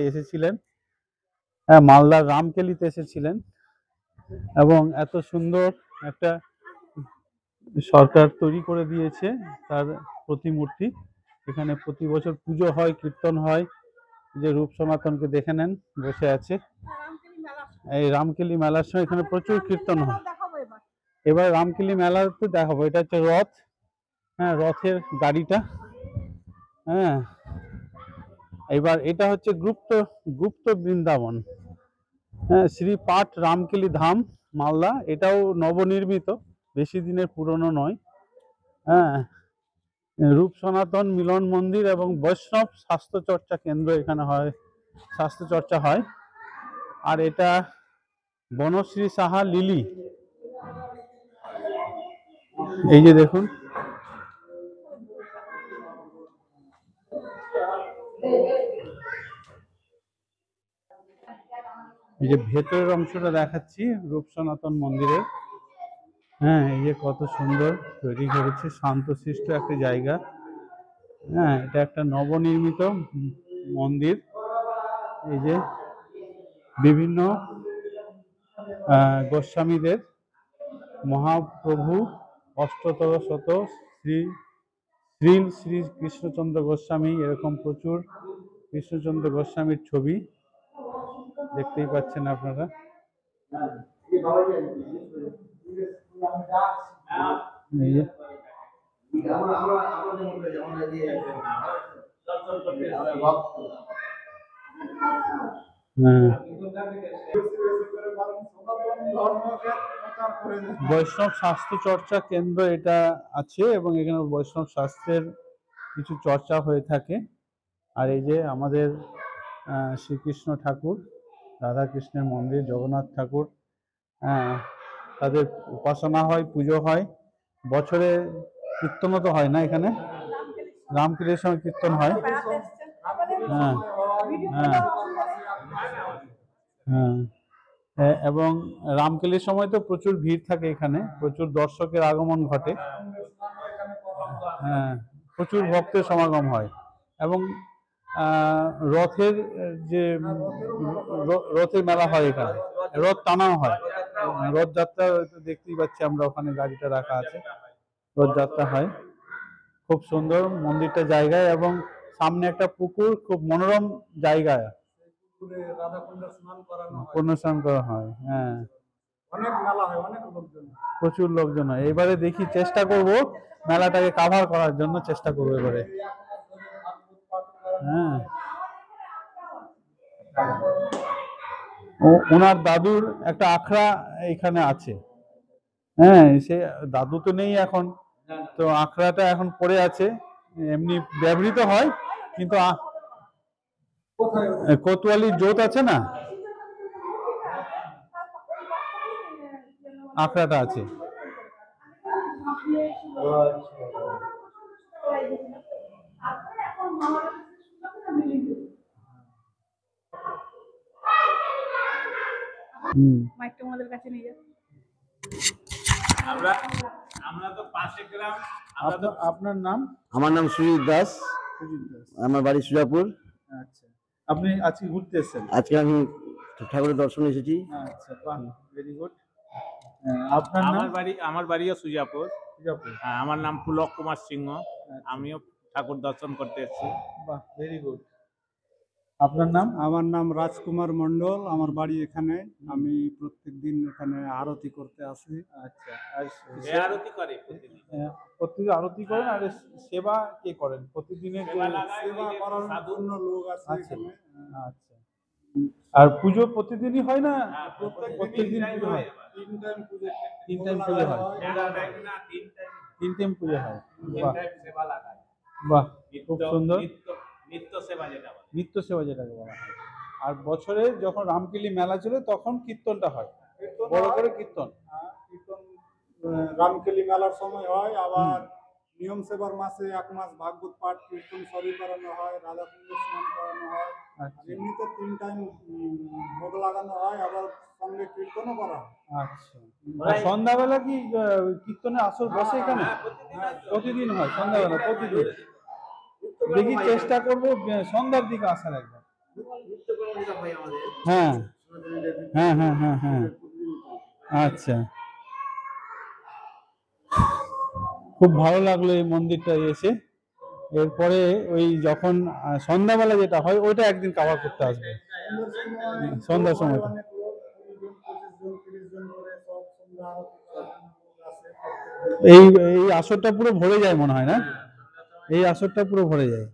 এসেছিলেন, হ্যাঁ মালদার রামকেলিতে এসেছিলেন এবং এত সুন্দর একটা সরকার তৈরি করে দিয়েছে তার প্রতিমূর্তি। এখানে প্রতি বছর পুজো হয়, কীর্তন হয়। যে রূপ সনাতনকে দেখে নেন বসে আছে। এই রামকেলি মেলার সময় এখানে প্রচুর কীর্তন হয়। এবার রামকেলি মেলাতে দেখাবো, এটা হচ্ছে রথ, হ্যাঁ রথের গাড়িটা, হ্যাঁ। এবার এটা হচ্ছে গুপ্ত গুপ্ত বৃন্দাবন, হ্যাঁ শ্রী পাঠ রামকেলি ধাম মালদা। এটাও নবনির্মিত, বেশি দিনের পুরনো নয়, হ্যাঁ। রূপ সনাতন মিলন মন্দির এবং বৈষ্ণব স্বাস্থ্য চর্চা কেন্দ্র এখানে হয়, স্বাস্থ্য চর্চা হয়। আর এটা বনশ্রী সাহা লিলি, এই যে দেখুন এই যে ভেতরের অংশটা দেখাচ্ছি রূপ সনাতন মন্দিরের, হ্যাঁ এই যে কত সুন্দর তৈরি করেছে, শান্তশিষ্ট একটা জায়গা, হ্যাঁ এটা একটা নবনির্মিত মন্দির। এই যে বিভিন্ন গোস্বামীদের, মহাপ্রভু অষ্টতর শত শ্রী শ্রী শ্রী কৃষ্ণচন্দ্র গোস্বামী, এরকম প্রচুর কৃষ্ণচন্দ্র গোস্বামীর ছবি দেখতেই পাচ্ছেন আপনারা। এই যে বৈষ্ণব স্বাস্থ্য চর্চা কেন্দ্র এটা আছে এবং এখানে বৈষ্ণব শাস্ত্রের কিছু চর্চা হয়ে থাকে। আর এই যে আমাদের শ্রীকৃষ্ণ ঠাকুর, রাধা কৃষ্ণের মন্দির, জগন্নাথ ঠাকুর, হ্যাঁ তাদের উপাসনা হয়, পুজো হয়। বছরে কীর্তনও তো হয় না এখানে, রামকেলির সময় কীর্তন হয়, হ্যাঁ হ্যাঁ হ্যাঁ। এবং রামকেলির সময় তো প্রচুর ভিড় থাকে, এখানে প্রচুর দর্শকের আগমন ঘটে, হ্যাঁ প্রচুর ভক্তের সমাগম হয়। এবং রথের যে রথের মেলা হয়, এখানে রথ টানাও হয়, রথযাত্রা দেখতেই পাচ্ছি আমরা, ওখানে গাড়িটা রাখা আছে, রথযাত্রা হয়। খুব সুন্দর মন্দিরটা জায়গায় এবং সামনে একটা পুকুর, খুব মনোরম জায়গায় পূর্ণ স্নান করা হয়, হ্যাঁ অনেক মেলা হয়, অনেক লোকজন, প্রচুর লোকজন হয়। এবারে দেখি, চেষ্টা করব মেলাটাকে কাভার করার জন্য, চেষ্টা করবো এবারে, হ্যাঁ। ওনার দাদুর একটা আখড়া এখানে আছে, হ্যাঁ সে দাদু তো নেই এখন, তো আখড়াটা এখন পড়ে আছে, এমনি ব্যবহৃত হয় কিন্তু কোতোয়ালি জোত আছে না, আখড়াটা আছে। মাইকটা আমাদের কাছে নিয়ে যাও। আমরা তো পাশে গ্রাম। আপনার নাম? আমার নাম সুজিত দাস, আমার বাড়ি সুজাপুর। আচ্ছা, আপনি আজকে ঘুরতে এসেছেন? আজকে আমি ঠাকুরের দর্শনে এসেছি। আচ্ছা, বাহ, ভেরি গুড। আপনার নাম? আমার বাড়িও সুজাপুর। হ্যাঁ, আমার নাম পুলক কুমার সিংহ, আমিও ঠাকুর দর্শন করতে এসেছি। বাহ, ভেরি গুড। আপনার নাম? আমার নাম রাজকুমার মন্ডল, আমার বাড়ি এখানে। আমি প্রত্যেকদিন এখানে আরতি করতে আসি। আচ্ছা, আরতি করে প্রতিদিন আরতি করেন? আর সেবা কে করেন প্রতিদিনের? সেবা করার জন্য লোক আছে এখানে। আচ্ছা, আর পুজো প্রতিদিনই হয় না? প্রত্যেকদিন পুজো হয়? 3 টাইম পুজো। 3 টাইম পুজো হয়? 3 টাইম পুজো হয়, বাহ বাহ, খুব সুন্দর। নিত্য সেবা যেটা বলে, নিত্য সেবা যেটাকে বলা হয়। আর বছরে যখন রামকেলি মেলা চলে তখন কীর্তনটা হয়, বড় করে কীর্তন। কীর্তন রামকেলি মেলার সময় হয়, আবার নিয়ম সেবার মাসে 1 মাস ভাগবত পাঠ কীর্তন সবই করানো হয়, রাধাকুণ্ড স্নান করানো হয়। এমনিতে 3 টাইম ভোগ লাগানো হয়, আবার সঙ্গে কীর্তনও করা হয়। আচ্ছা, সন্ধ্যাবেলা কি কীর্তনের আসর বসে এখানে? প্রতিদিন হয় সন্ধ্যাবেলা, প্রতিদিন। দেখি চেষ্টা করবো সন্ধ্যার দিকে আসার একবার। হ্যাঁ হ্যাঁ হ্যাঁ হ্যাঁ হ্যাঁ আচ্ছা, খুব ভালো লাগলো এই মন্দিরটা এসে। এরপরে ওই যখন সন্ধ্যাবেলা যেটা হয় ওইটা একদিন কভার করতে আসবে, সন্ধ্যার সময়টা। অনেক লোক 20 জন 25 জন 30 জন করে সব সন্ধ্যা আরতি করার জন্য লোক আসে। এই এই আসরটা পুরো ভরে যায় মনে হয় না, এই আসরটা পুরো ভরে যায়।